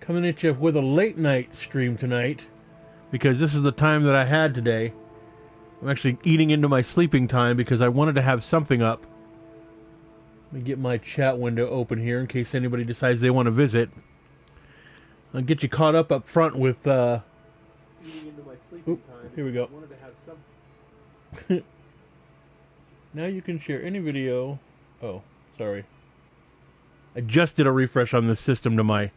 Coming at you with a late night stream tonight, because this is the time that I had today. I'm actually eating into my sleeping time because I wanted to have something up. Let me get my chat window open here in case anybody decides they want to visit. I'll get you caught up front with eating into my sleeping time. Here we go. I wanted to have some. Now you can share any video. Oh, sorry. I just did a refresh on the system to my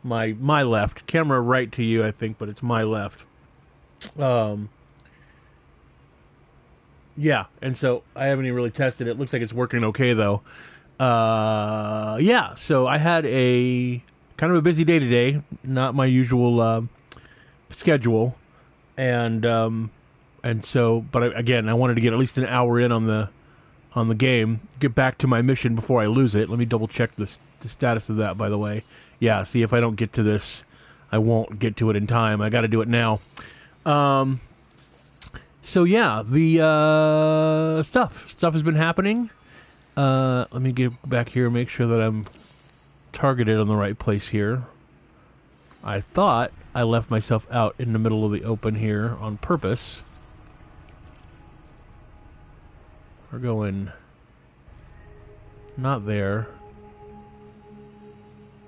left. Camera right to you, I think, but it's my left. Yeah, and so I haven't even really tested it. Looks like it's working okay, though. Yeah, so I had a kind of a busy day today. Not my usual schedule. And so, but again, I wanted to get at least an hour in on the game. Get back to my mission before I lose it. Let me double check the status of that, by the way. Yeah, see, if I don't get to this, I won't get to it in time. I got to do it now. So yeah, the stuff has been happening. Let me get back here and make sure that I'm targeted on the right place here. I thought I left myself out in the middle of the open here on purpose. We're going not there.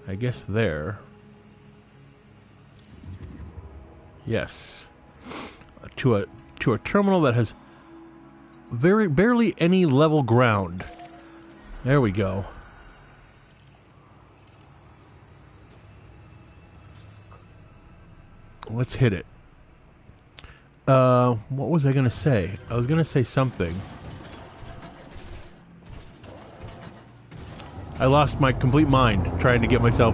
I guess there. Yes. To a terminal that has barely any level ground. There we go. Let's hit it. What was I gonna say? I was gonna say something. I lost my complete mind trying to get myself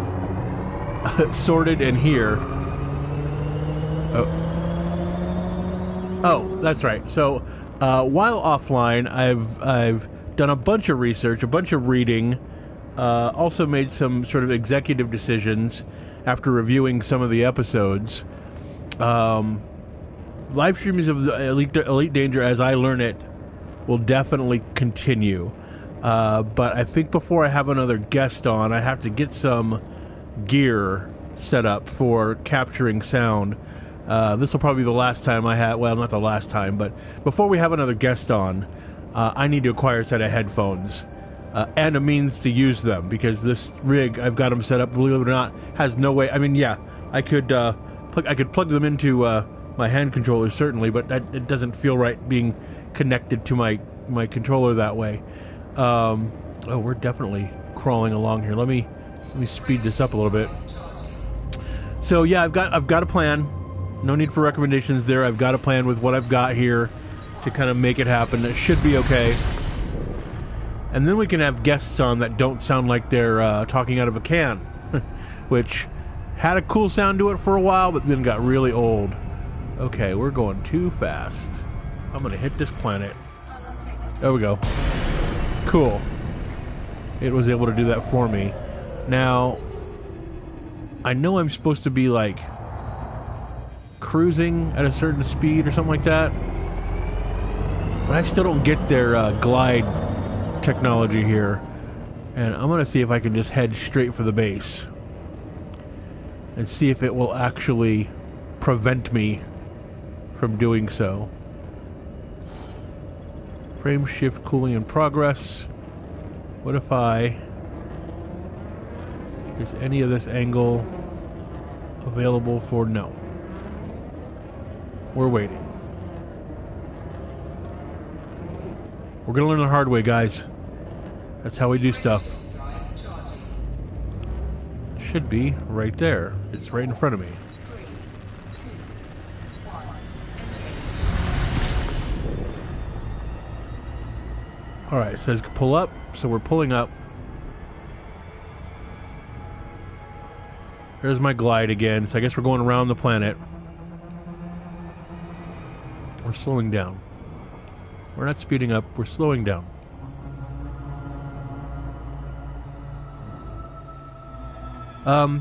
sorted in here. Oh, that's right. So, while offline, I've done a bunch of research, a bunch of reading, also made some sort of executive decisions after reviewing some of the episodes. Live streams of the Elite Danger, as I learn it, will definitely continue. But I think before I have another guest on, I have to get some gear set up for capturing sound. This will probably be the last time I have, well, not the last time, but before we have another guest on, I need to acquire a set of headphones and a means to use them, because this rig, I've got them set up, believe it or not, has no way. I mean, yeah, I could plug them into my hand controller, certainly, but it doesn't feel right being connected to my controller that way. Oh, we're definitely crawling along here. Let me speed this up a little bit. So yeah, I've got a plan. No need for recommendations there. I've got a plan with what I've got here to kind of make it happen. It should be okay. And then we can have guests on that don't sound like they're talking out of a can, which had a cool sound to it for a while, but then got really old. Okay, we're going too fast. I'm gonna hit this planet. There we go. Cool. It was able to do that for me. Now, I know I'm supposed to be like cruising at a certain speed or something like that, but I still don't get their glide technology here, and I'm gonna see if I can just head straight for the base and see if it will actually prevent me from doing so. Frame shift cooling in progress. What if is any of this angle available for no? We're waiting. We're gonna learn the hard way, guys. That's how we do stuff. Should be right there. It's right in front of me. Alright, it says pull up, so we're pulling up. There's my glide again, so I guess we're going around the planet. We're slowing down. We're not speeding up, we're slowing down.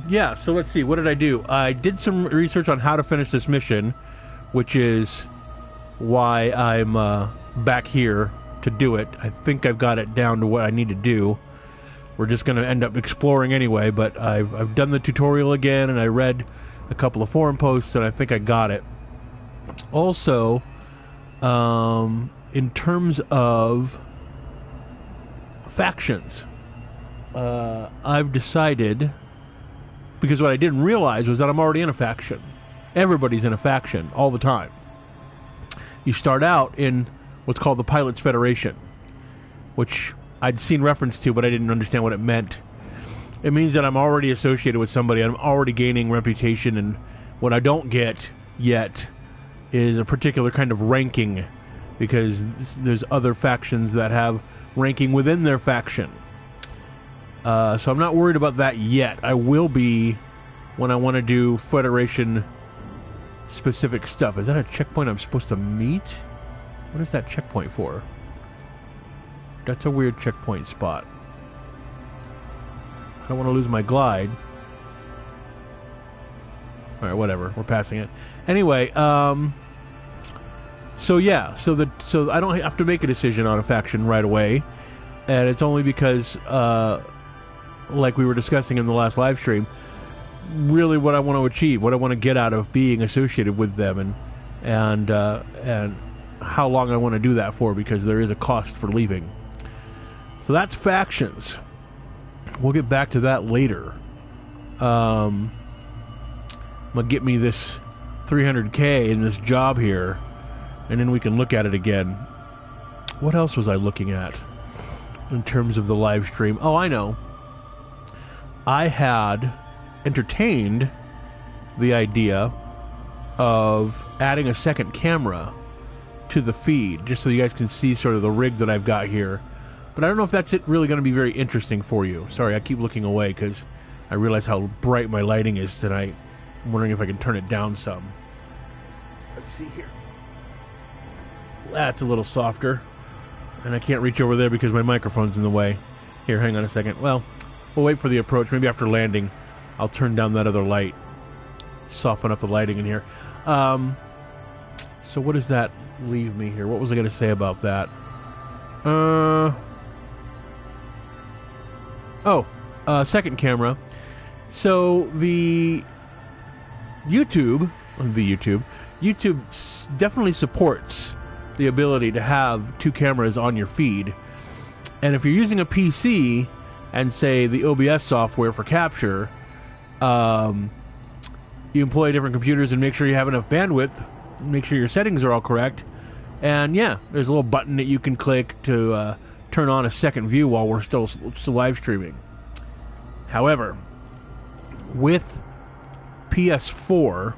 Yeah, so let's see, what did I do? I did some research on how to finish this mission, which is why I'm back here to do it. I think I've got it down to what I need to do. we're just going to end up exploring anyway. But I've done the tutorial again, and I read a couple of forum posts, and I think I got it. Also, in terms of factions, I've decided, because what I didn't realize was that I'm already in a faction. Everybody's in a faction all the time. You start out in what's called the Pilots Federation, which I'd seen reference to, but I didn't understand what it meant. It means that I'm already associated with somebody. I'm already gaining reputation, and what I don't get yet is a particular kind of ranking, because there's other factions that have ranking within their faction. So I'm not worried about that yet. I will be when I want to do Federation specific stuff. Is that a checkpoint I'm supposed to meet? What is that checkpoint for? That's a weird checkpoint spot. I don't want to lose my glide. Alright, whatever. We're passing it. Anyway, so yeah, so I don't have to make a decision on a faction right away. And it's only because, like we were discussing in the last live stream, really what I want to achieve, what I want to get out of being associated with them, and how long I want to do that for, because there is a cost for leaving. So that's factions. We'll get back to that later. I'm gonna get me this 300k in this job here, and then we can look at it again. What else was I looking at in terms of the live stream? Oh, I know. I had entertained the idea of adding a second camera to the feed, just so you guys can see sort of the rig that I've got here. But I don't know if that's really going to be very interesting for you. Sorry, I keep looking away because I realize how bright my lighting is tonight. I'm wondering if I can turn it down some. Let's see here. That's a little softer. And I can't reach over there because my microphone's in the way. Here, hang on a second. Well, we'll wait for the approach. Maybe after landing, I'll turn down that other light. Soften up the lighting in here. So what does that leave me here? What was I going to say about that? Second camera. So the YouTube definitely supports the ability to have two cameras on your feed. And if you're using a PC and say the OBS software for capture, you employ different computers and make sure you have enough bandwidth, make sure your settings are all correct. And yeah, there's a little button that you can click to turn on a second view while we're still live streaming. However, with PS4,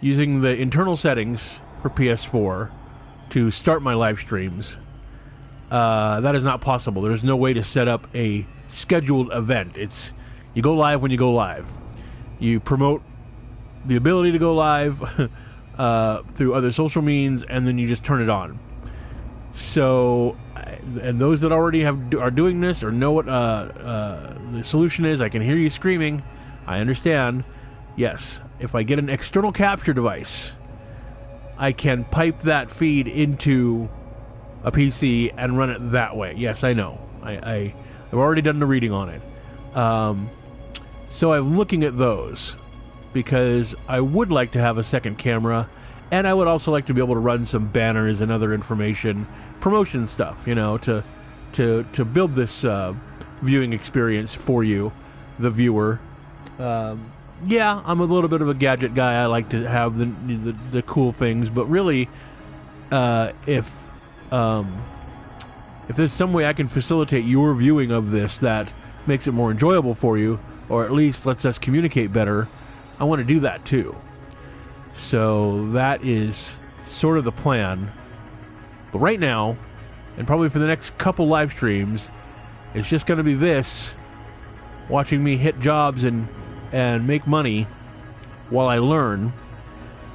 using the internal settings for PS4 to start my live streams, that is not possible. There's no way to set up a scheduled event. It's you go live when you go live. You promote the ability to go live through other social means, and then you just turn it on. So, and those that already are doing this or know what the solution is, I can hear you screaming. I understand. Yes, if I get an external capture device, I can pipe that feed into a PC and run it that way. Yes, I know. I've already done the reading on it. So I'm looking at those because I would like to have a second camera, and I would also like to be able to run some banners and other information, promotion stuff, you know, to build this viewing experience for you, the viewer. Yeah, I'm a little bit of a gadget guy. I like to have the cool things, but really, if there's some way I can facilitate your viewing of this that makes it more enjoyable for you, or at least lets us communicate better, I want to do that too. So that is sort of the plan. But right now, and probably for the next couple live streams, it's just going to be this, watching me hit jobs and make money while I learn.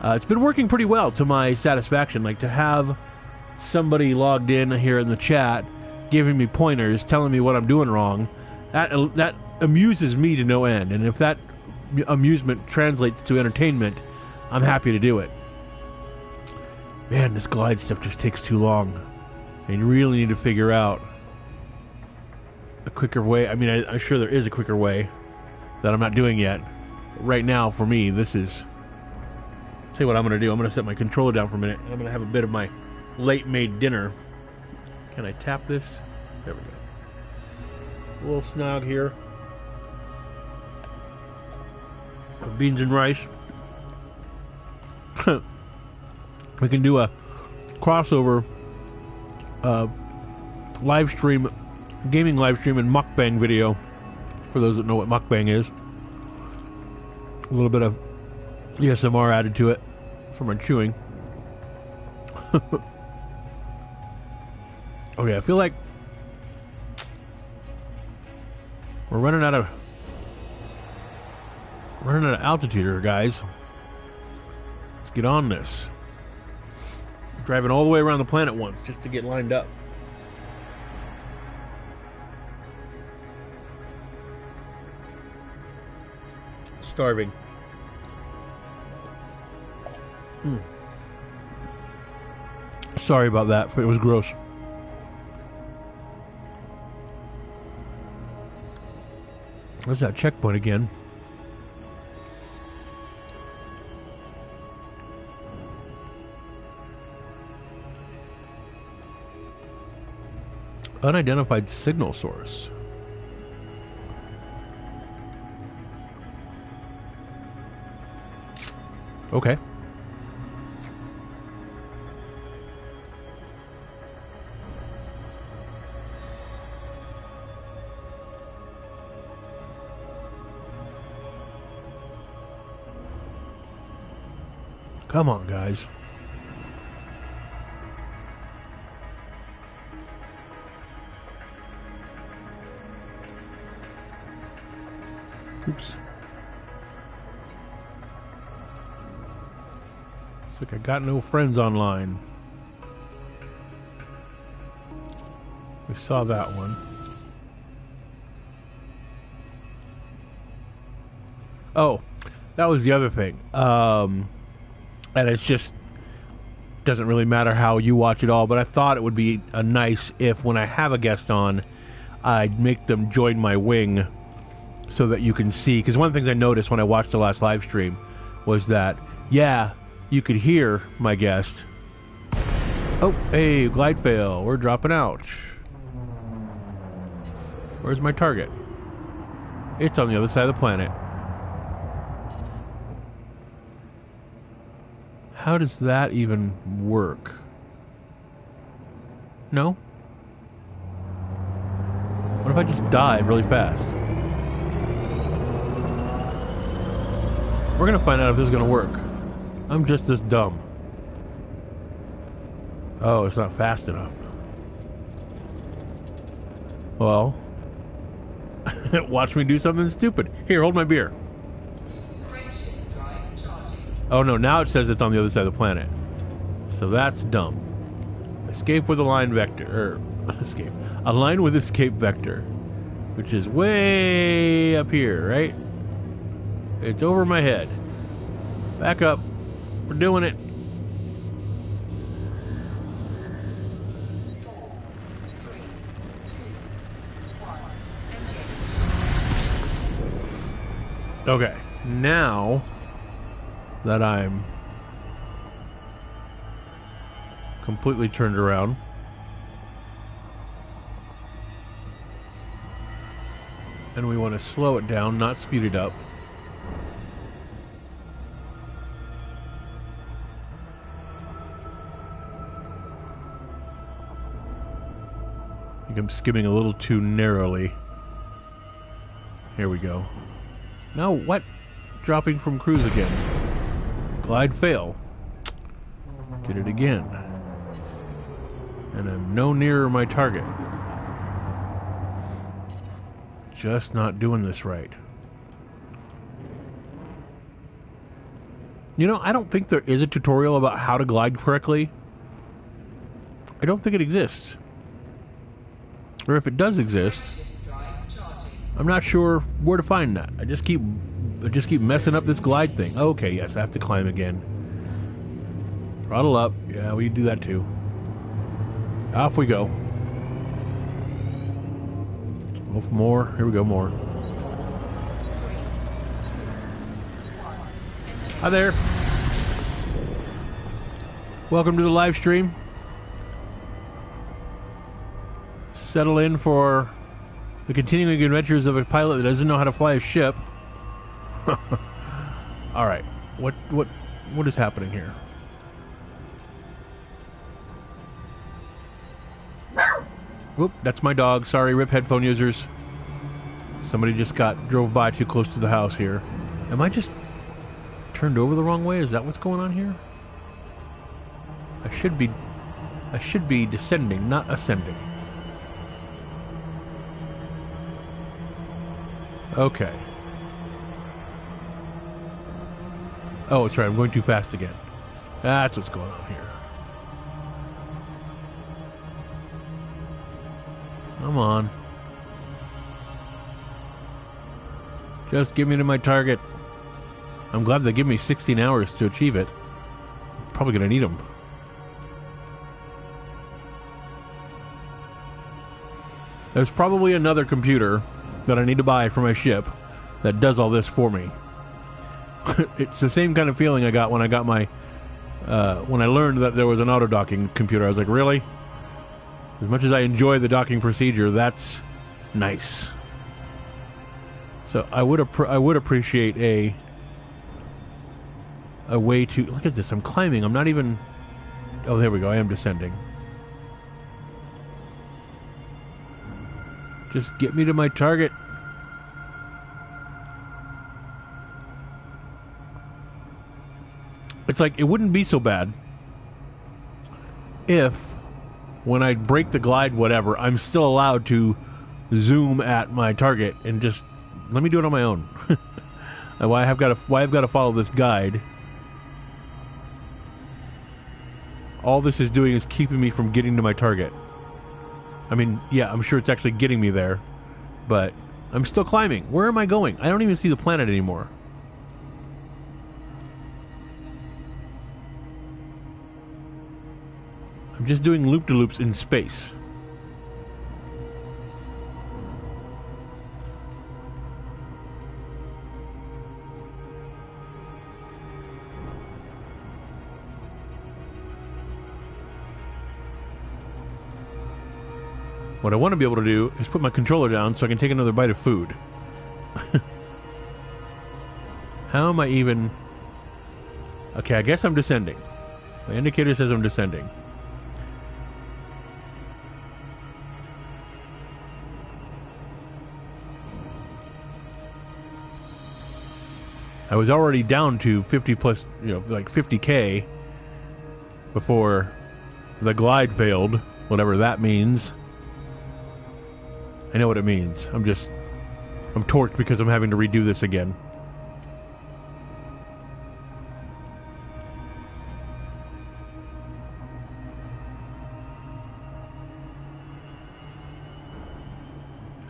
It's been working pretty well to my satisfaction. Like, to have somebody logged in here in the chat giving me pointers, telling me what I'm doing wrong, that amuses me to no end. And if that amusement translates to entertainment, I'm happy to do it. Man, this glide stuff just takes too long. And you really need to figure out a quicker way. I mean, I'm sure there is a quicker way that I'm not doing yet. Right now, for me, this is... Tell you what I'm going to do. I'm going to set my controller down for a minute. And I'm going to have a bit of my late-made dinner. Can I tap this? There we go. A little snog here. Beans and rice. We can do a crossover live stream, gaming live stream and mukbang video, for those that know what mukbang is. A little bit of ASMR added to it for my chewing. Okay, I feel like we're running out of altitude here, guys. Let's get on this. Driving all the way around the planet once just to get lined up. Starving. Sorry about that, but it was gross. Where's that checkpoint again? Unidentified signal source. Okay. Come on, guys. Oops. Looks like I got no friends online. We saw that one. Oh, that was the other thing. And it's just doesn't really matter how you watch it all, but I thought it would be nice if when I have a guest on, I'd make them join my wing so that you can see. Because one of the things I noticed when I watched the last live stream was that, yeah, you could hear my guest. Oh, hey, glide fail. We're dropping out. Where's my target? It's on the other side of the planet. How does that even work? No? What if I just dive really fast? We're gonna find out if this is gonna work. I'm just this dumb. Oh, it's not fast enough. Well, watch me do something stupid. Here, hold my beer. Oh no, now it says it's on the other side of the planet. So that's dumb. Escape with align vector. Escape. Align with escape vector. Which is way up here, right? It's over my head. Back up. We're doing it. 4, 3, 2, 1, engage. Okay. Now that I'm completely turned around, and we want to slow it down, not speed it up. I think I'm skimming a little too narrowly. Here we go. No, what? Dropping from cruise again. Glide fail. Did it again. And I'm no nearer my target. Just not doing this right. You know, I don't think there is a tutorial about how to glide correctly. I don't think it exists. Or if it does exist, I'm not sure where to find that. I just keep messing up this glide thing. Okay, yes, I have to climb again. Throttle up. Yeah, we do that too. Off we go. Oh, more. Here we go, more. 4, 3, 2, 1. Hi there. Welcome to the live stream. Settle in for the continuing adventures of a pilot that doesn't know how to fly a ship. All right. What is happening here? Whoop, that's my dog. Sorry, RIP headphone users. Somebody just drove by too close to the house here. Am I just turned over the wrong way? Is that what's going on here? I should be descending, not ascending. Okay. Oh, that's right. I'm going too fast again. That's what's going on here. Come on. Just get me to my target. I'm glad they give me 16 hours to achieve it. Probably going to need them. There's probably another computer that I need to buy for my ship that does all this for me. It's the same kind of feeling I got when I got my when I learned that there was an auto docking computer. I was like, really? As much as I enjoy the docking procedure, that's nice. So I would appreciate a way to look at this. I'm climbing. I'm not even. Oh, there we go. I am descending. Just get me to my target. It's like it wouldn't be so bad if, when I break the glide, whatever, I'm still allowed to zoom at my target and just let me do it on my own. Why I've got to follow this guide. All this is doing is keeping me from getting to my target. I mean, yeah, I'm sure it's actually getting me there, but I'm still climbing. Where am I going? I don't even see the planet anymore. I'm just doing loop-de-loops in space. What I want to be able to do is put my controller down so I can take another bite of food. How am I even... Okay, I guess I'm descending. My indicator says I'm descending. I was already down to 50 plus, like 50K before the glide failed, whatever that means. I know what it means. I'm torqued because I'm having to redo this again.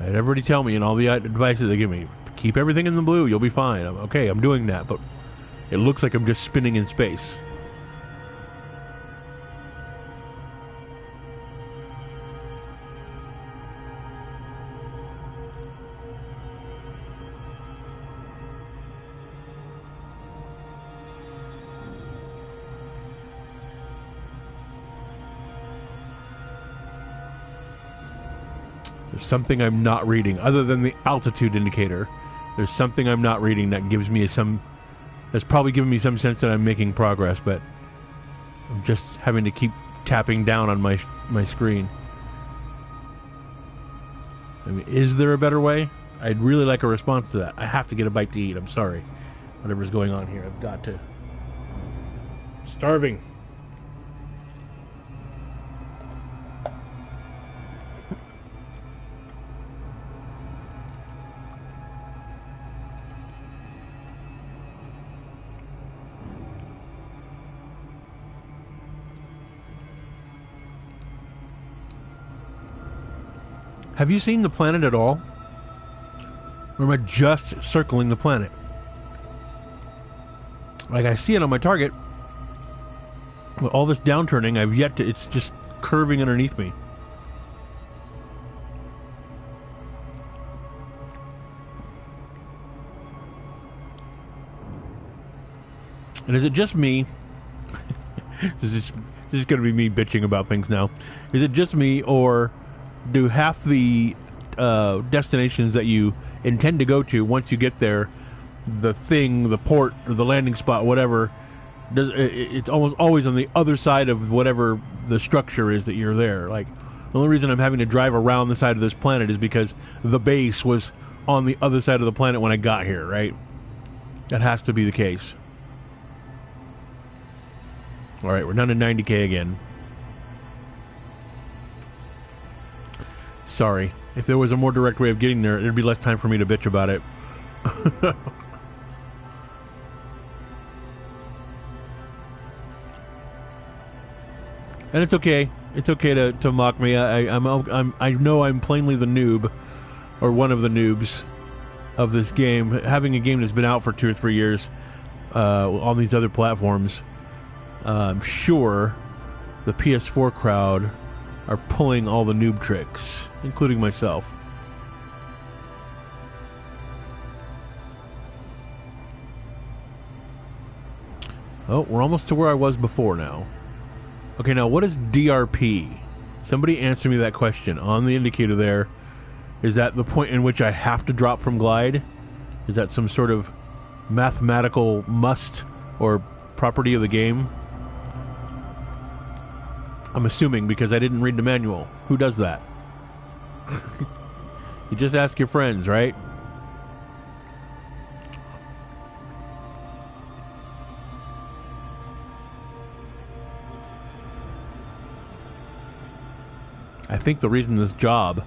And everybody tell me, and all the advice that they give me, keep everything in the blue, you'll be fine. I'm doing that, but it looks like I'm just spinning in space. There's something I'm not reading, other than the altitude indicator. There's something I'm not reading that gives me that's probably giving me some sense that I'm making progress, but I'm just having to keep tapping down on my screen. I mean, is there a better way? I'd really like a response to that. I have to get a bite to eat. I'm sorry. Whatever's going on here, I've got to. Starving. Have you seen the planet at all? Or am I just circling the planet? Like, I see it on my target. With all this downturning, it's just curving underneath me. And is it just me? This is going to be me bitching about things now. Is it just me, or do half the destinations that you intend to go to, once you get there, the port, or the landing spot, whatever, it's almost always on the other side of whatever the structure is that you're there? Like, the only reason I'm having to drive around the side of this planet is because the base was on the other side of the planet when I got here, right? That has to be the case. Alright, we're down to 90k again. Sorry. If there was a more direct way of getting there, there'd be less time for me to bitch about it. And it's okay. It's okay to mock me. I know I'm plainly the noob, or one of the noobs of this game. Having a game that's been out for 2 or 3 years on these other platforms, I'm sure the PS4 crowd are pulling all the noob tricks, including myself. Oh, we're almost to where I was before now. Okay, now what is DRP? Somebody answer me that question. On the indicator there, is that the point in which I have to drop from glide? Is that some sort of mathematical must or property of the game? I'm assuming, because I didn't read the manual. Who does that? You just ask your friends, right? I think the reason this job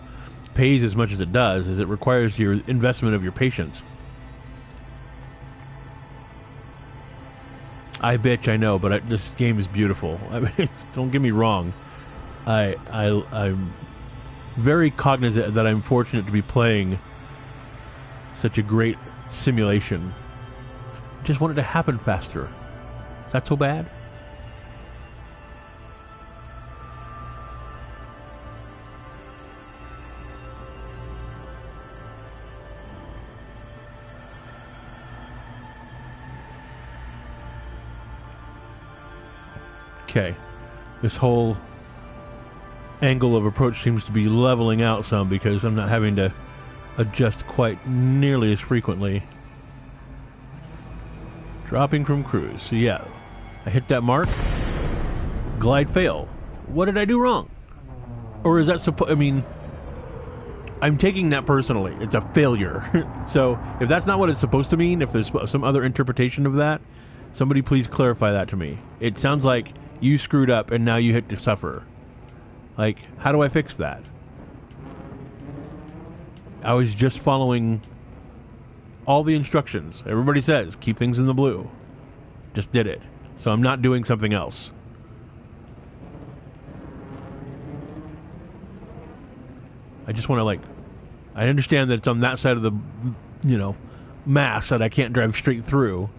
pays as much as it does is it requires your investment of your patience. I bitch, I know, but this game is beautiful. I mean, don't get me wrong. I'm very cognizant that I'm fortunate to be playing such a great simulation. I just want it to happen faster. Is that so bad? Okay, this whole angle of approach seems to be leveling out some because I'm not having to adjust quite nearly as frequently. Dropping from cruise. So yeah, I hit that mark. Glide fail. What did I do wrong? Or is that I mean, I'm taking that personally. It's a failure. So if that's not what it's supposed to mean, if there's some other interpretation of that, somebody please clarify that to me. It sounds like you screwed up and now you hit to suffer. Like, how do I fix that? I was just following all the instructions. Everybody says, keep things in the blue. Just did it. So I'm not doing something else. I just want to, like, I understand that it's on that side of the, mass that I can't drive straight through.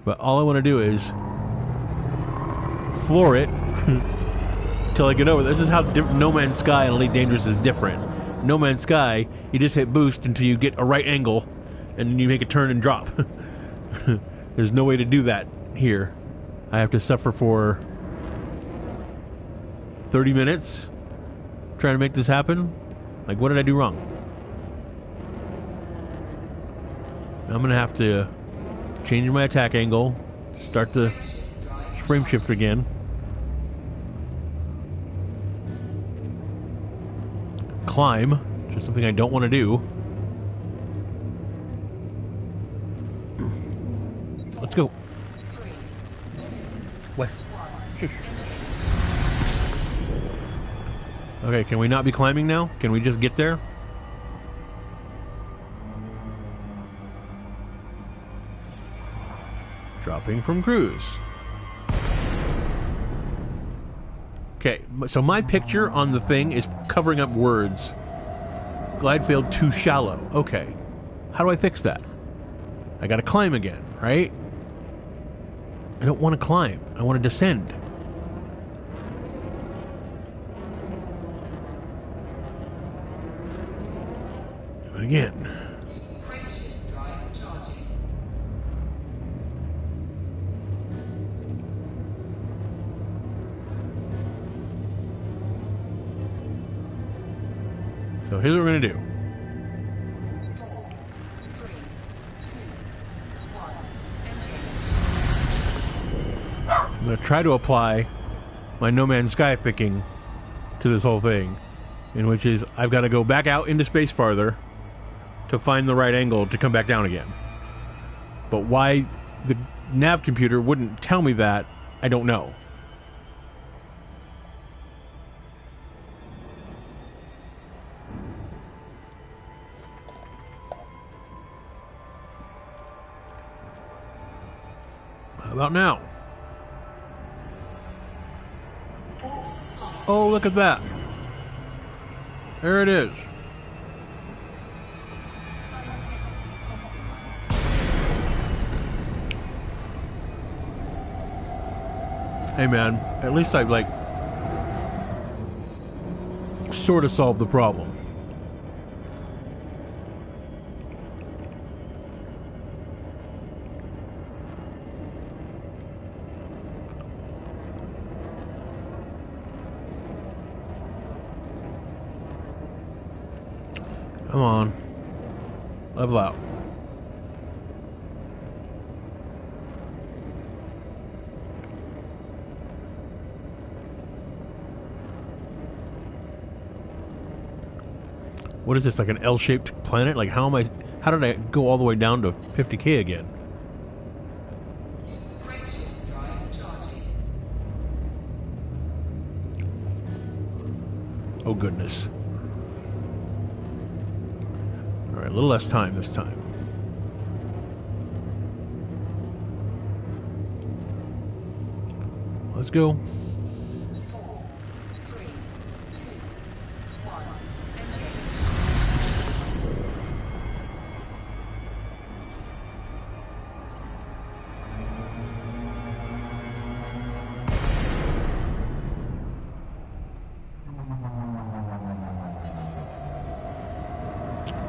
But all I want to do is floor it till I get over. This is how No Man's Sky and Elite Dangerous is different. No Man's Sky, you just hit boost until you get a right angle, and then you make a turn and drop. There's no way to do that here. I have to suffer for 30 minutes trying to make this happen. Like, what did I do wrong? I'm going to have to change my attack angle, start the frame shift again. Climb, which is something I don't want to do. Let's go. What? Okay, can we not be climbing now? Can we just get there? Dropping from cruise. Okay, so my picture on the thing is covering up words. Glide failed too shallow. Okay. How do I fix that? I gotta climb again, right? I don't want to climb. I want to descend. Do it again. here's what we're going to do. 4, 3, 2, 1. Engage. I'm going to try to apply my No Man's Sky picking to this whole thing, in which is I've got to go back out into space farther to find the right angle to come back down again. But why the nav computer wouldn't tell me that, I don't know. How about now? Oh, look at that. There it is. Integrity compromised. Hey man, at least I've like sort of solved the problem. Come on. Level out. What is this, like an L-shaped planet? Like how did I go all the way down to 50k again? Frameshift drive charging. Oh goodness. Alright, a little less time this time. Let's go. 4, 3, 2, 1.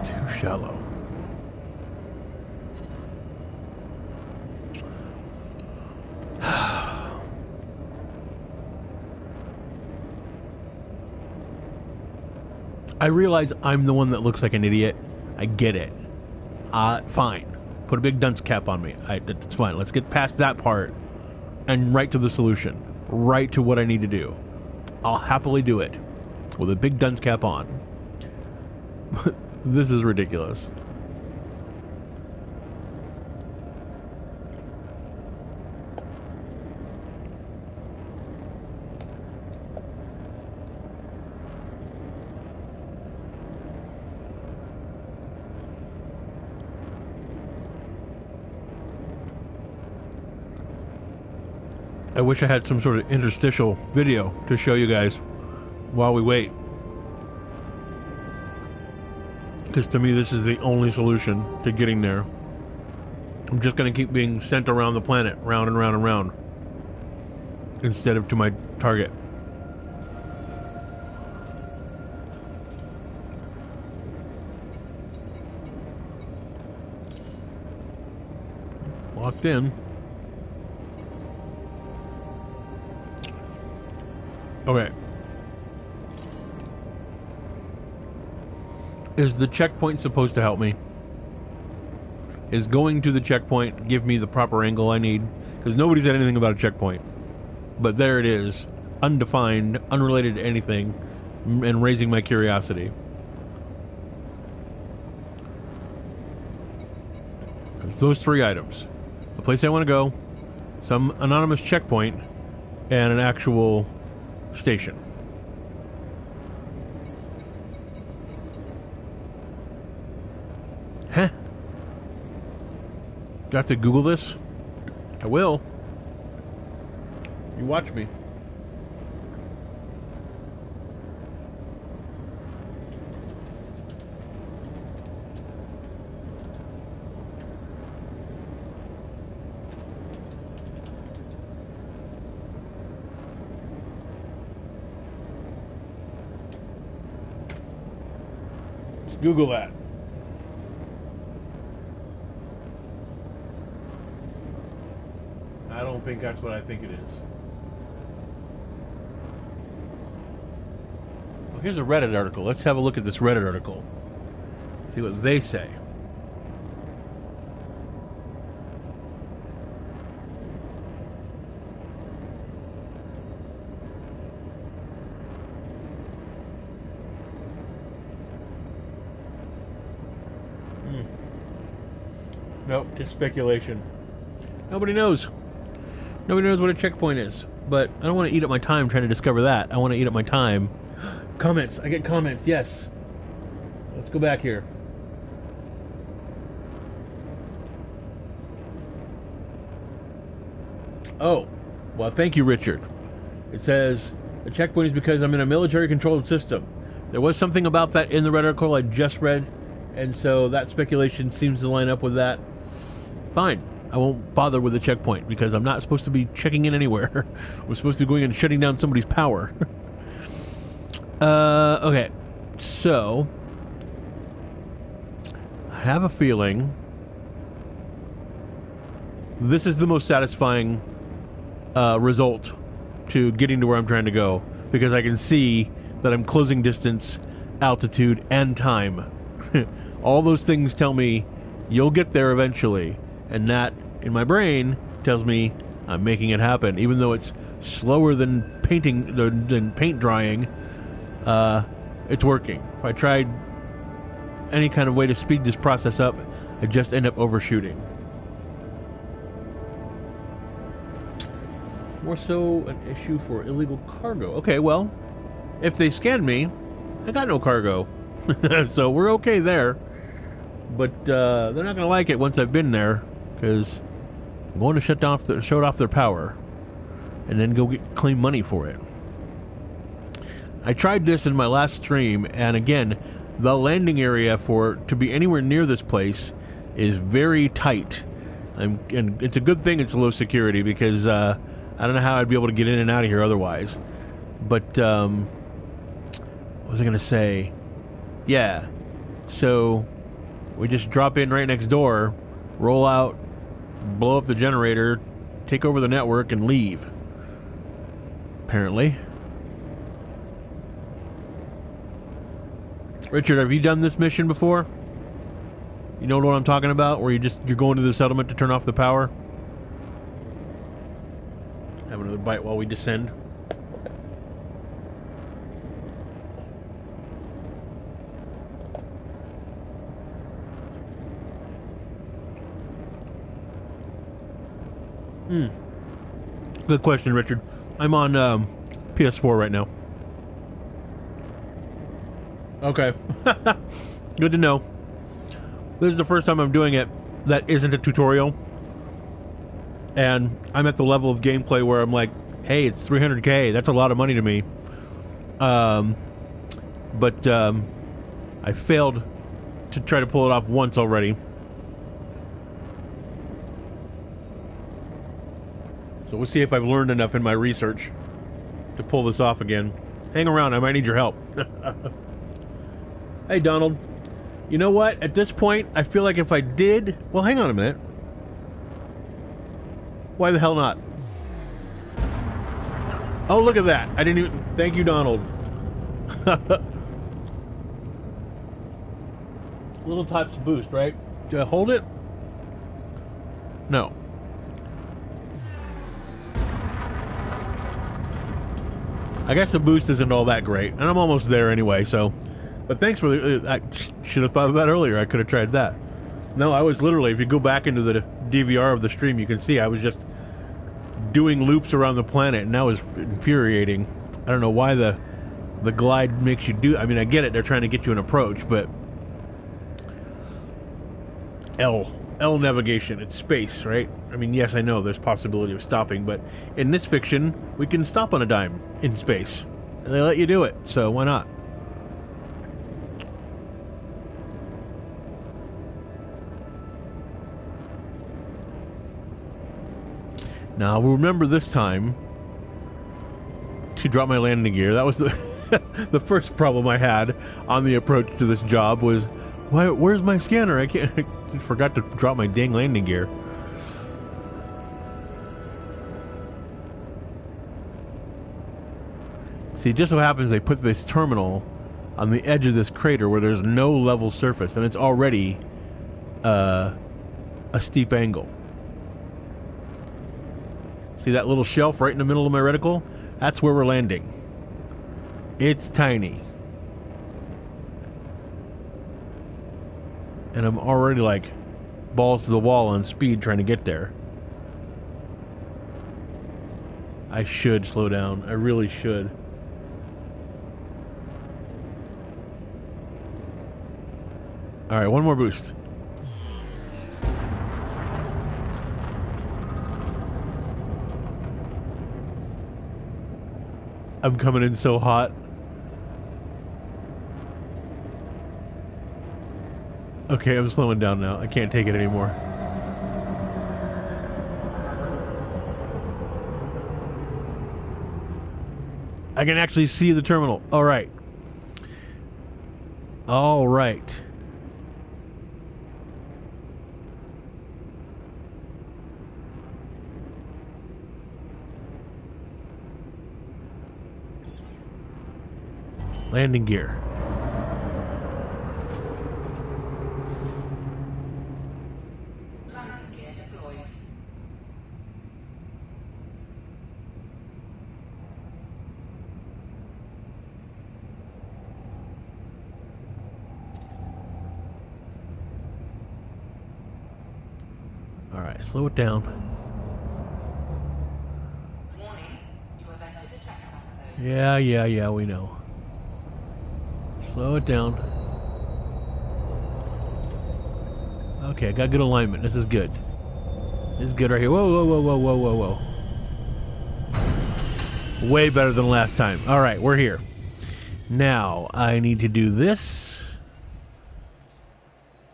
Too shallow. I realize I'm the one that looks like an idiot. I get it. Fine. Put a big dunce cap on me. That's fine. Let's get past that part and right to the solution. Right to what I need to do. I'll happily do it with a big dunce cap on. This is ridiculous. I wish I had some sort of interstitial video to show you guys while we wait. Because to me, this is the only solution to getting there. I'm just going to keep being sent around the planet, round and round and round, instead of to my target. Locked in. Okay. Is the checkpoint supposed to help me? Is going to the checkpoint give me the proper angle I need? Because nobody said anything about a checkpoint. But there it is. Undefined, unrelated to anything, and raising my curiosity. Those three items. The place I want to go, some anonymous checkpoint, and an actual station. Huh? Do I have to Google this? I will. You watch me. Google that. I don't think that's what I think it is. Here's a Reddit article. Let's have a look at this Reddit article. See what they say. Nope, just speculation. Nobody knows. Nobody knows what a checkpoint is. But I don't want to eat up my time trying to discover that. I want to eat up my time. Comments. I get comments. Yes. Let's go back here. Oh. Well, thank you, Richard. It says, the checkpoint is because I'm in a military-controlled system. There was something about that in the Reddit article I just read, and so that speculation seems to line up with that. Fine. I won't bother with the checkpoint because I'm not supposed to be checking in anywhere. We're supposed to be going and shutting down somebody's power. Okay. So, I have a feeling this is the most satisfying result to getting to where I'm trying to go, because I can see that I'm closing distance, altitude, and time. All those things tell me you'll get there eventually. And that, in my brain, tells me I'm making it happen. Even though it's slower than paint drying, it's working. If I tried any kind of way to speed this process up, I just end up overshooting. More so an issue for illegal cargo. Okay, well, if they scan me, I got no cargo. So we're okay there. But they're not going to like it once I've been there, because I'm going to shut off their power and then go claim money for it. I tried this in my last stream, and again, the landing area to be anywhere near this place is very tight. And it's a good thing it's low security, because I don't know how I'd be able to get in and out of here otherwise. But what was I going to say? Yeah. So we just drop in right next door, roll out, blow up the generator, take over the network, and leave. Apparently. Richard, have you done this mission before? You know what I'm talking about? Where you're going to the settlement to turn off the power? Have another bite while we descend. Good question, Richard. I'm on PS4 right now. Okay. Good to know. This is the first time I'm doing it that isn't a tutorial. And I'm at the level of gameplay where I'm like, hey, it's 300k. That's a lot of money to me. But I failed to try to pull it off once already. So we'll see if I've learned enough in my research to pull this off again. Hang around, I might need your help. Hey, Donald. You know what? At this point, I feel like if I did... Well, hang on a minute. Why the hell not? Oh, look at that. I didn't even... Thank you, Donald. Little types of boost, right? Do I hold it? No. I guess the boost isn't all that great, and I'm almost there anyway, so... But thanks for the... I should have thought of that earlier. I could have tried that. No, I was literally... If you go back into the DVR of the stream, you can see I was just doing loops around the planet, and that was infuriating. I don't know why the glide makes you do... I mean, I get it. They're trying to get you an approach, but... L navigation. It's space, right? I mean, yes, I know there's possibility of stopping, but in this fiction, we can stop on a dime in space. And they let you do it, so why not? Now, remember this time to drop my landing gear. That was the the first problem I had on the approach to this job was, where's my scanner? I forgot to drop my dang landing gear. See, it just so happens they put this terminal on the edge of this crater where there's no level surface, and it's already a steep angle. See that little shelf right in the middle of my reticle? That's where we're landing. It's tiny. And I'm already like balls to the wall on speed trying to get there. I should slow down. I really should. Alright, one more boost. I'm coming in so hot. Okay, I'm slowing down now. I can't take it anymore. I can actually see the terminal. All right. All right. Landing gear. Landing gear deployed. All right, slow it down. Warning, you have entered a trespass zone. Yeah, we know. Slow it down. Okay, I got good alignment. This is good. This is good right here. Whoa. Way better than last time. All right, we're here. Now, I need to do this.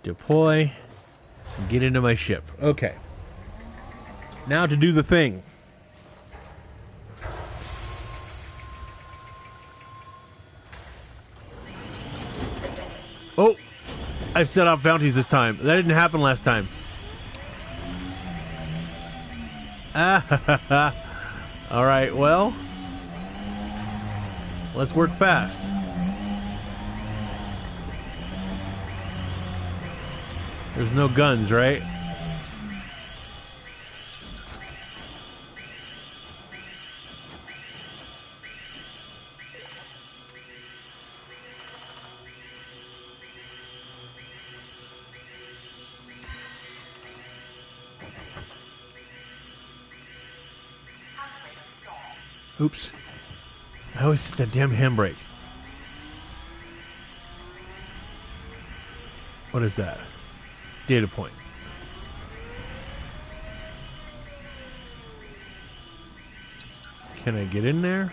Deploy. Get into my ship. Okay. Now to do the thing. Oh! I set off bounties this time. That didn't happen last time. Ah, alright, well. Let's work fast. There's no guns, right? Oops. I always hit that damn handbrake. What is that? Data point. Can I get in there?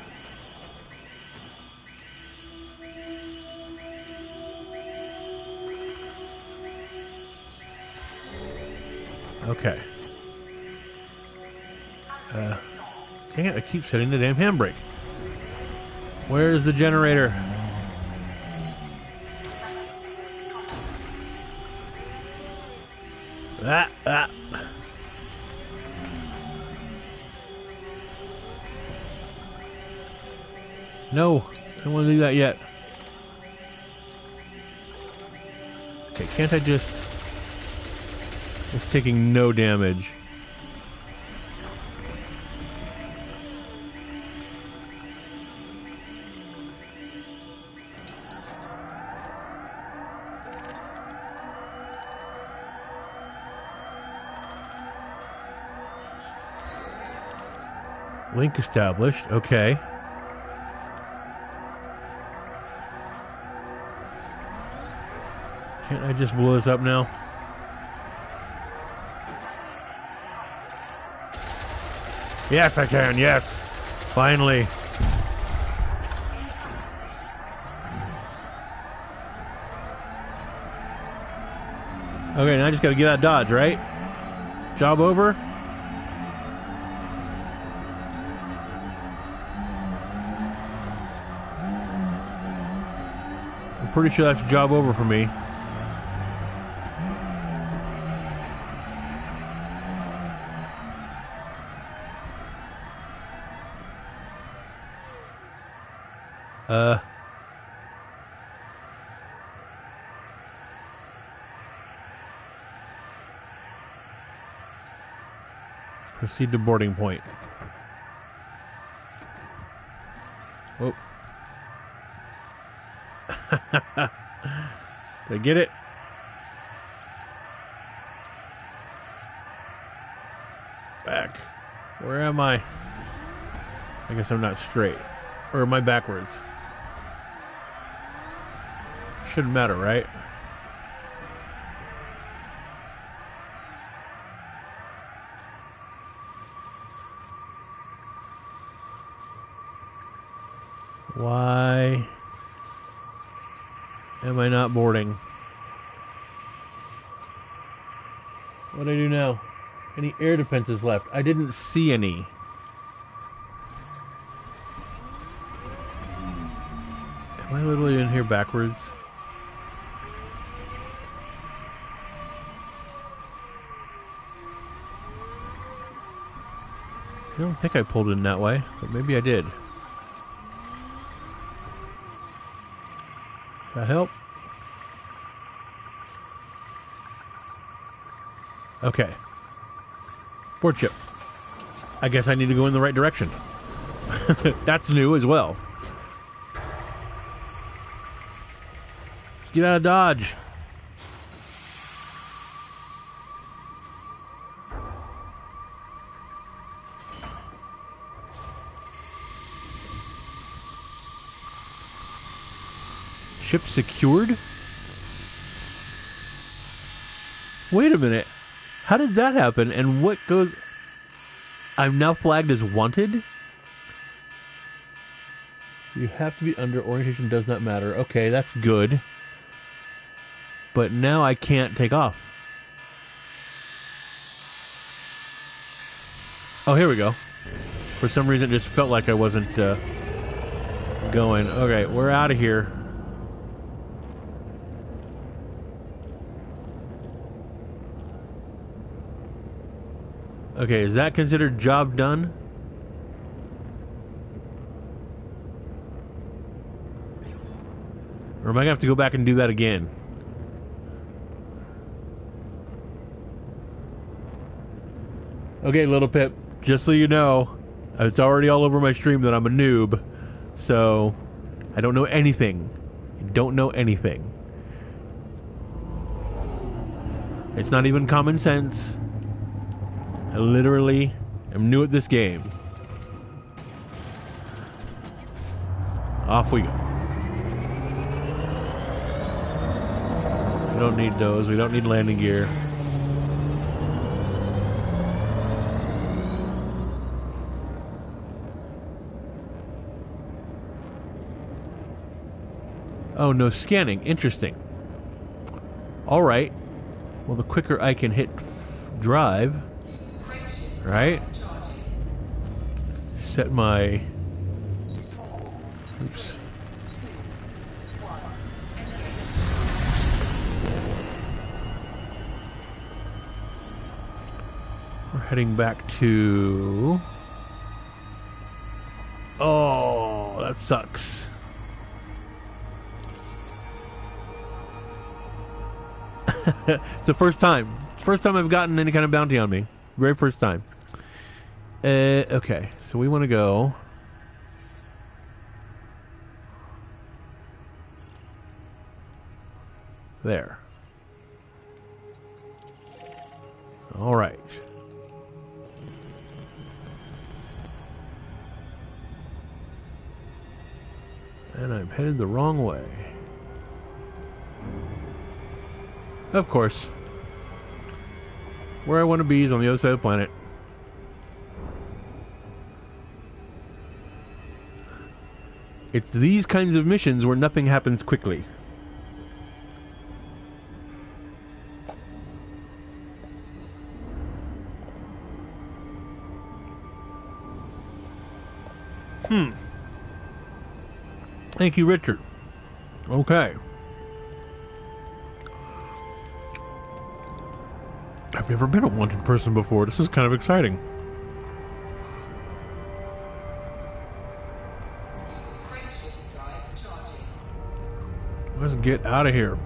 Okay. Dang it, I keep setting the damn handbrake. Where's the generator? Ah. No, I don't want to do that yet. Okay, can't I just... It's taking no damage. Link established. Okay. Can't I just blow this up now? Yes, I can. Yes. Finally. Okay, now I just got to get out of Dodge, right? Job over? I'm pretty sure that's a job over for me. Proceed to boarding point. Oh. Did I get it? Back. Where am I? I guess I'm not straight. Or am I backwards? Shouldn't matter, right? Why am I not boarding? What do I do now? Any air defenses left? I didn't see any. Am I literally in here backwards? I don't think I pulled in that way, but maybe I did. Does that help? Okay. Board ship. I guess I need to go in the right direction. That's new as well. Let's get out of Dodge. Ship secured? Wait a minute. How did that happen? And what goes... I'm now flagged as wanted? You have to be under. Orientation does not matter. Okay, that's good. But now I can't take off. Oh, here we go. For some reason, it just felt like I wasn't going. Okay, we're out of here. Okay, is that considered job done? Or am I going to have to go back and do that again? Okay, Little Pip, just so you know, it's already all over my stream that I'm a noob. So, I don't know anything. I don't know anything. It's not even common sense. I literally am new at this game. Off we go. We don't need those. We don't need landing gear. Oh, no scanning. Interesting. Alright. Well, the quicker I can hit drive... Right? Set my... Oops. We're heading back to... Oh, that sucks. It's the first time. It's the first time I've gotten any kind of bounty on me. Very first time. Okay, so we want to go... There. All right. And I'm headed the wrong way. Of course. Where I want to be is on the other side of the planet. It's these kinds of missions where nothing happens quickly. Thank you, Richard. Okay. I've never been a wanted person before. This is kind of exciting. Let's get out of here.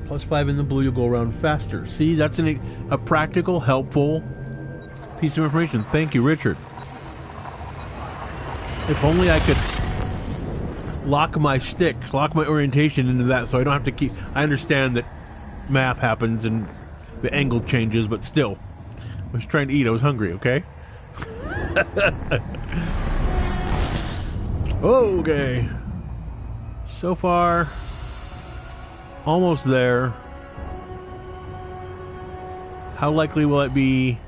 +5 in the blue, you'll go around faster. See, that's a practical, helpful piece of information. Thank you, Richard. If only I could lock my sticks, lock my orientation into that, so I don't have to keep... I understand that math happens and the angle changes, but still. I was trying to eat. I was hungry, okay? Okay. So far, almost there. How likely will it be?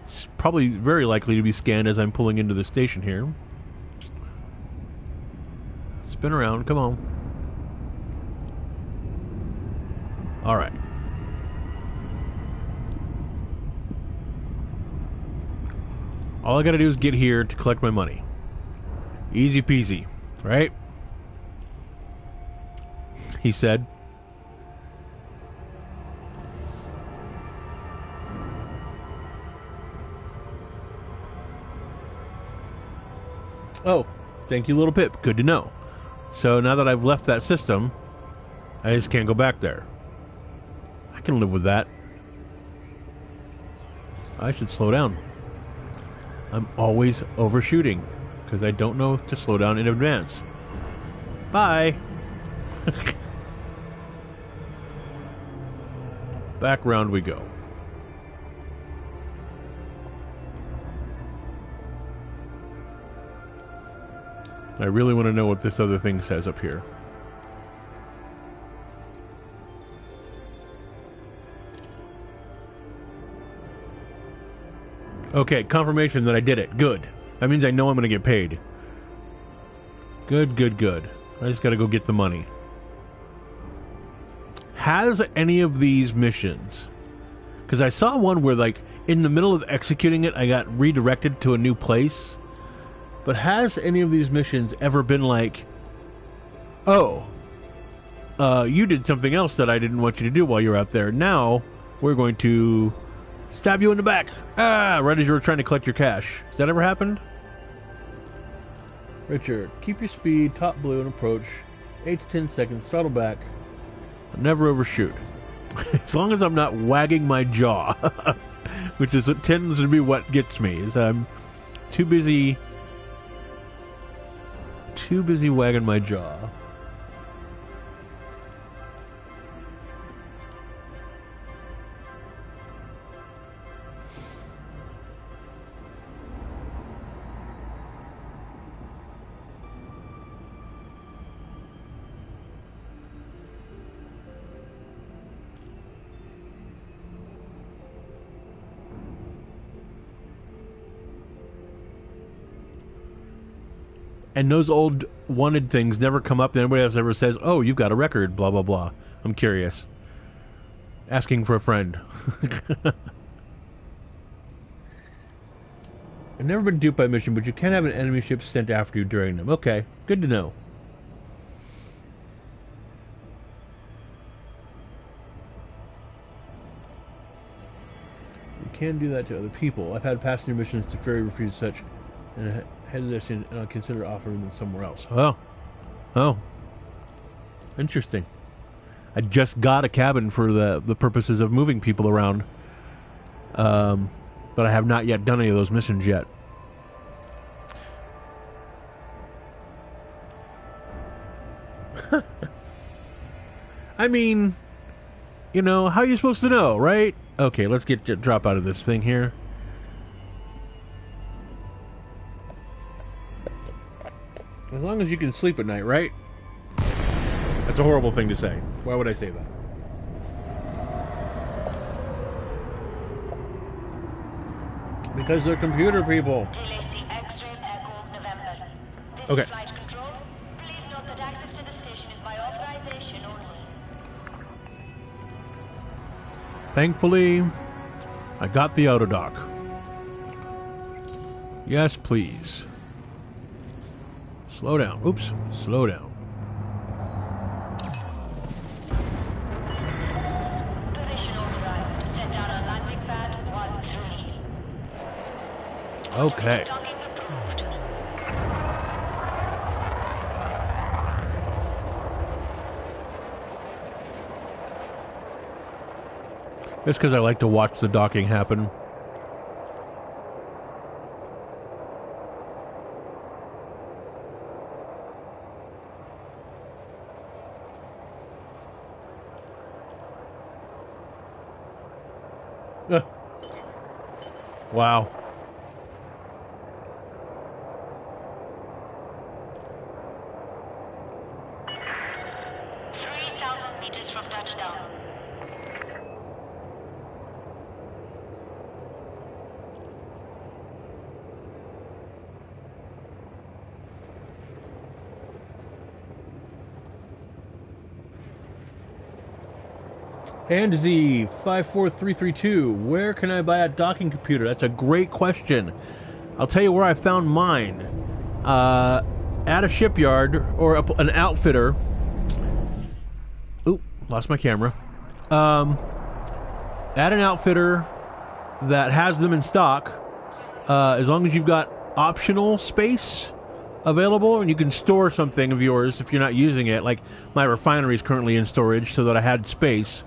It's probably very likely to be scanned as I'm pulling into the station here. Spin around, come on. Alright. All I gotta do is get here to collect my money. Easy peasy, right? He said. Oh, thank you, little Pip. Good to know. So now that I've left that system, I just can't go back there. I can live with that. I should slow down. I'm always overshooting because I don't know to slow down in advance. Bye. Back round we go. I really want to know what this other thing says up here. Okay, confirmation that I did it. Good. That means I know I'm going to get paid. Good, good, good. I just got to go get the money. Has any of these missions... Because I saw one where, like, in the middle of executing it, I got redirected to a new place. But has any of these missions ever been like, oh, you did something else that I didn't want you to do while you were out there. Now, we're going to stab you in the back. Ah, right as you were trying to collect your cash. Has that ever happened? Richard, keep your speed, top blue, and approach. 8 to 10 seconds, throttle back. Never overshoot. As long as I'm not wagging my jaw. Which is it tends to be what gets me. Is I'm too busy wagging my jaw. And those old wanted things never come up. Nobody else ever says, oh, you've got a record, blah, blah, blah. I'm curious. Asking for a friend. I've never been duped by a mission, but you can have an enemy ship sent after you during them. Okay, good to know. You can do that to other people. I've had passenger missions to ferry refuse such, and hesitation, and I'll consider offering them somewhere else. Oh, interesting. I just got a cabin for the purposes of moving people around, but I have not yet done any of those missions yet. I mean, you know, how are you supposed to know, right? Okay, let's drop out of this thing here. As long as you can sleep at night, right? That's a horrible thing to say. Why would I say that? Because they're computer people. Okay. Thankfully, I got the autodock. Yes, please. Slow down. Oops. Slow down. Okay. Just because I like to watch the docking happen. Wow. And Z54332, where can I buy a docking computer? That's a great question. I'll tell you where I found mine. At a shipyard or an outfitter. Oop, lost my camera. At an outfitter that has them in stock, as long as you've got optional space available and you can store something of yours if you're not using it. Like my refinery is currently in storage so that I had space.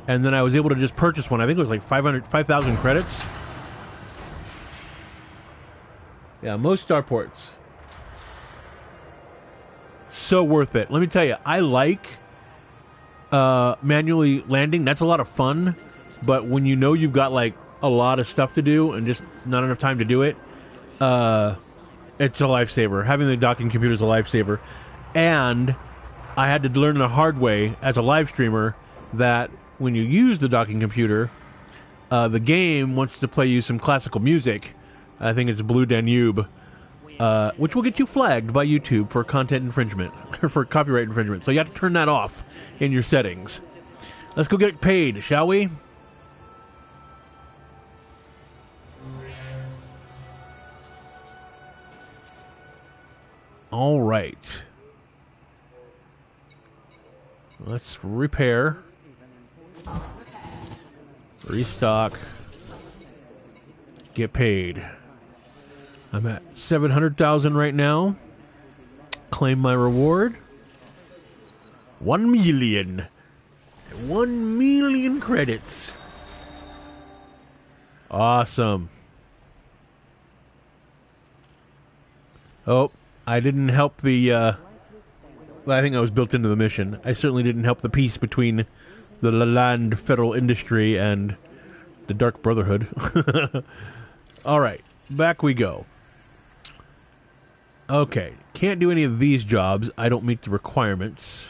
And then I was able to just purchase one. I think it was like 5,000 credits. Yeah, most starports. So worth it. Let me tell you, I like manually landing. That's a lot of fun. But when you know you've got like a lot of stuff to do and just not enough time to do it, it's a lifesaver. Having the docking computer is a lifesaver. And I had to learn the hard way as a live streamer that when you use the docking computer, the game wants to play you some classical music. I think it's Blue Danube, which will get you flagged by YouTube for content infringement, or for copyright infringement. So you have to turn that off in your settings. Let's go get paid, shall we? All right. Let's repair. Restock. Get paid. I'm at 700,000 right now. Claim my reward. 1 million. 1 million credits. Awesome. Oh, I didn't help the well, I think I was built into the mission. I certainly didn't help the peace between the Lalande Federal Industry and the Dark Brotherhood. Alright, back we go. Okay, can't do any of these jobs. I don't meet the requirements.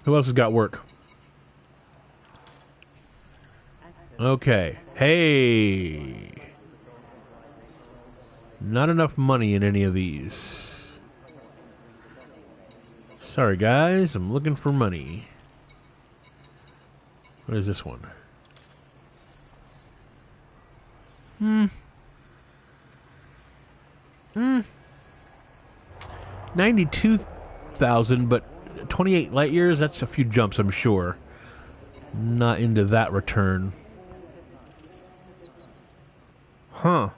Who else has got work? Okay. Hey! Not enough money in any of these. Sorry, guys. I'm looking for money. What is this one? 92,000, but 28 light years? That's a few jumps, I'm sure. Not into that return. Huh.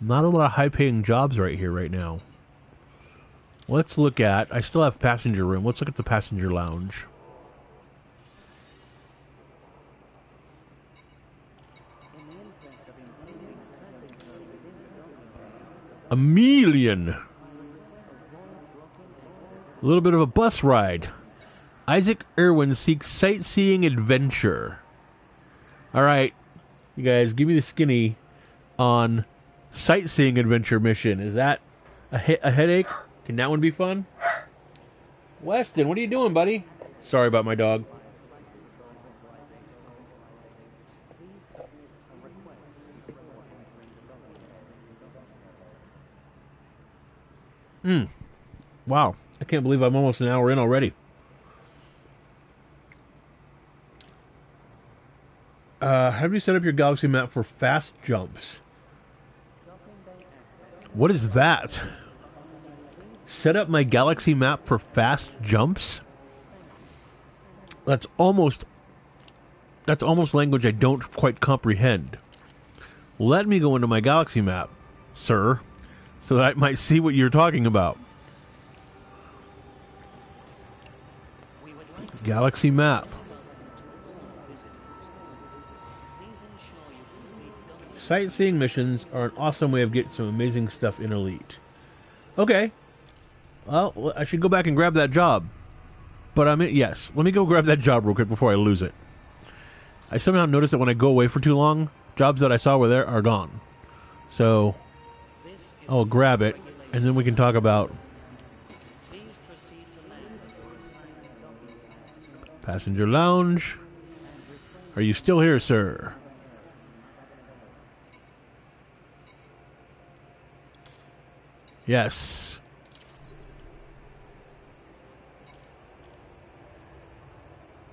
Not a lot of high-paying jobs right here, right now. Let's look at... I still have passenger room. Let's look at the passenger lounge. A million. A little bit of a bus ride. Isaac Irwin seeks sightseeing adventure. Alright. You guys, give me the skinny on sightseeing adventure mission. Is that a headache? Can that one be fun? Weston, what are you doing, buddy? Sorry about my dog. Wow. I can't believe I'm almost an hour in already. Have you set up your galaxy map for fast jumps? What is that? Set up my galaxy map for fast jumps? That's almost language I don't quite comprehend. Let me go into my galaxy map, sir, so that I might see what you're talking about. Galaxy map. Sightseeing missions are an awesome way of getting some amazing stuff in Elite. Okay. Well, I should go back and grab that job. But yes, let me go grab that job real quick before I lose it. I somehow noticed that when I go away for too long, jobs that I saw were there are gone. So I'll grab it, and then we can talk about passenger lounge. Are you still here, sir? Yes.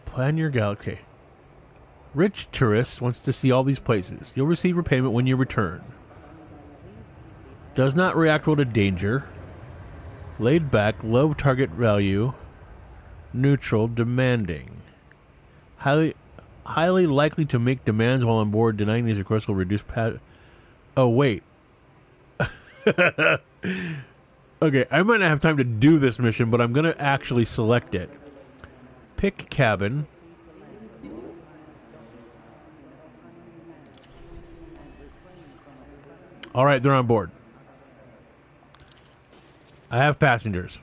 Plan your galaxy. Rich tourist wants to see all these places. You'll receive repayment when you return. Does not react well to danger. Laid back, low target value. Neutral, demanding. Highly likely to make demands while on board. Denying these requests will reduce Oh, wait. Okay, I might not have time to do this mission, but I'm going to actually select it. Pick cabin. Alright, they're on board. I have passengers.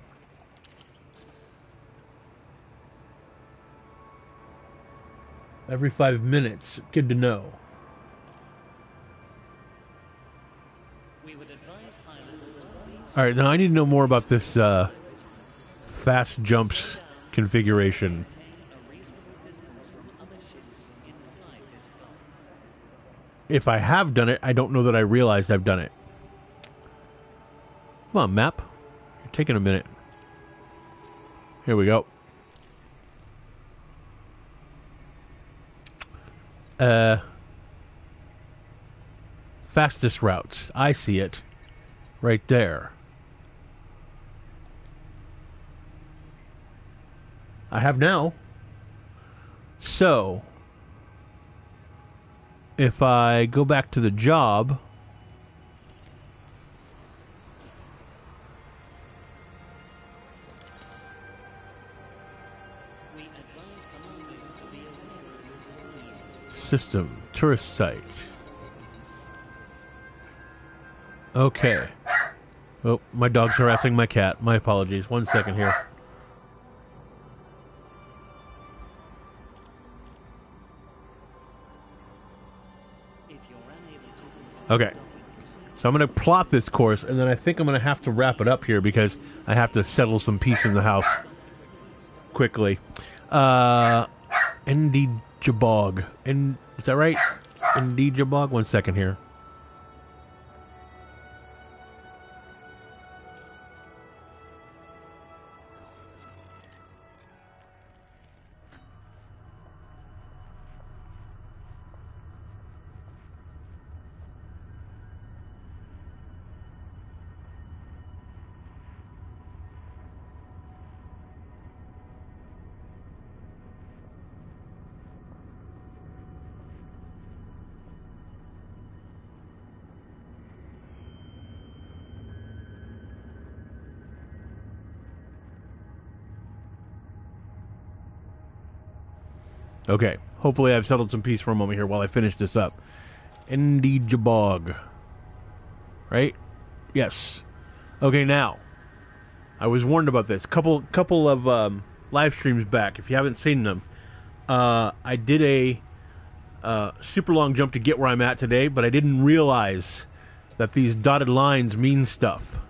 Every 5 minutes. Good to know. Alright, now I need to know more about this fast jumps configuration. If I have done it, I don't know that I realized I've done it. Come on, map. You're taking a minute. Here we go. Fastest routes. I see it. Right there. I have now. So, if I go back to the job, system, tourist site. Okay. Oh, my dog's harassing my cat. My apologies. 1 second here. Okay. So I'm going to plot this course, and then I think I'm going to have to wrap it up here because I have to settle some peace in the house quickly. Ndijabog. Is that right? Ndijabog? 1 second here. Okay, hopefully I've settled some peace for a moment here while I finish this up. Ndijabog. Right? Yes. Okay, now. I was warned about this. Couple of live streams back, if you haven't seen them. I did a super long jump to get where I'm at today, but I didn't realize that these dotted lines mean stuff.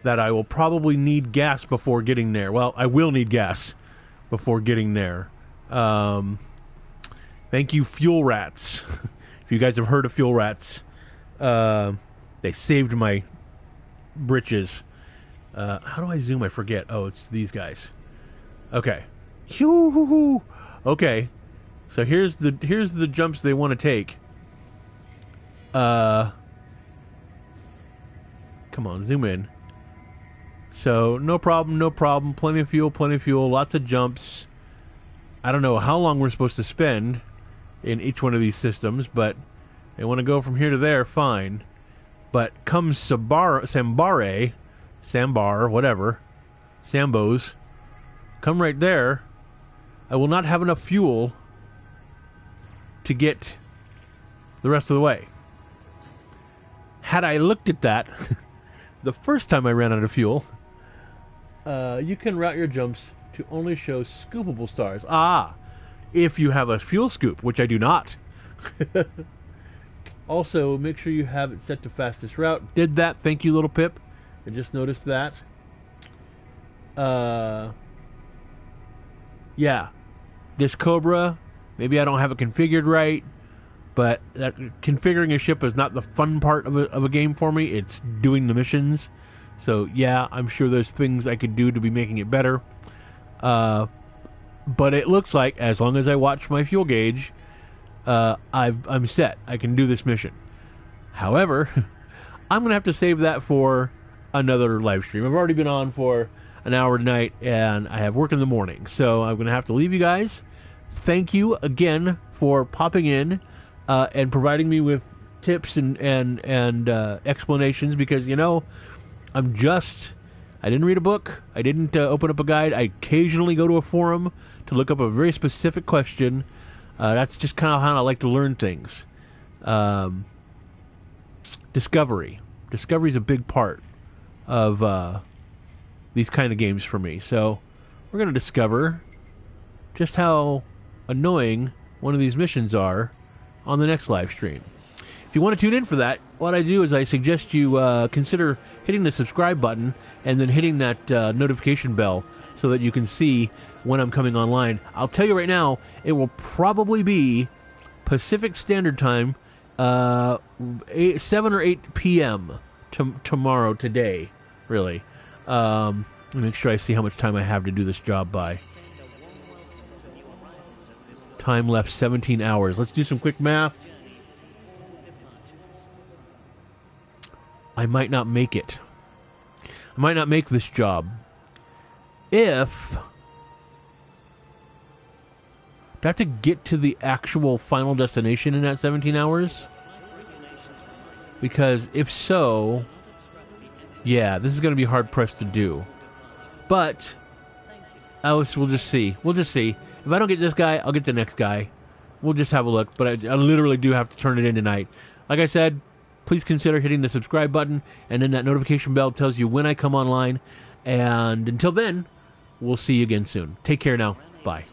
That I will probably need gas before getting there. Well, I will need gas before getting there. Thank you, Fuel Rats. If you guys have heard of Fuel Rats, they saved my britches. How do I zoom? I forget. Oh, it's these guys. Okay. Okay. So here's the jumps they want to take. Come on, zoom in. So, no problem, plenty of fuel, lots of jumps. I don't know how long we're supposed to spend in each one of these systems, but they want to go from here to there, fine. But come Sambar, whatever, Sambos, come right there, I will not have enough fuel to get the rest of the way. Had I looked at that the first time I ran out of fuel, you can route your jumps to only show scoopable stars. If you have a fuel scoop, which I do not. Also, make sure you have it set to fastest route. Did that. Thank you, little Pip. I just noticed that. Yeah. This Cobra, maybe I don't have it configured right, but configuring a ship is not the fun part of a game for me. It's doing the missions. So, yeah, I'm sure there's things I could do to be making it better. But it looks like, as long as I watch my fuel gauge, I'm set. I can do this mission. However, I'm going to have to save that for another live stream. I've already been on for an hour tonight, and I have work in the morning. So I'm going to have to leave you guys. Thank you again for popping in and providing me with tips and explanations, because, I didn't read a book. I didn't open up a guide. I occasionally go to a forum to look up a very specific question. That's just kind of how I like to learn things. Discovery. Discovery is a big part of these kind of games for me. So we're going to discover just how annoying one of these missions are on the next live stream. If you want to tune in for that, what I do is I suggest you consider hitting the subscribe button and then hitting that notification bell so that you can see when I'm coming online. I'll tell you right now, it will probably be Pacific Standard Time, 7 or 8 p.m. tomorrow, today, really. Let me make sure I see how much time I have to do this job by. Time left 17 hours. Let's do some quick math. I might not make it. I might not make this job. If... do I have to get to the actual final destination in that 17 hours? Because if so... yeah, this is going to be hard-pressed to do. But... we'll just see. We'll just see. If I don't get this guy, I'll get the next guy. We'll just have a look. But I literally do have to turn it in tonight. Like I said, please consider hitting the subscribe button, and then that notification bell tells you when I come online. And until then, we'll see you again soon. Take care now. Bye.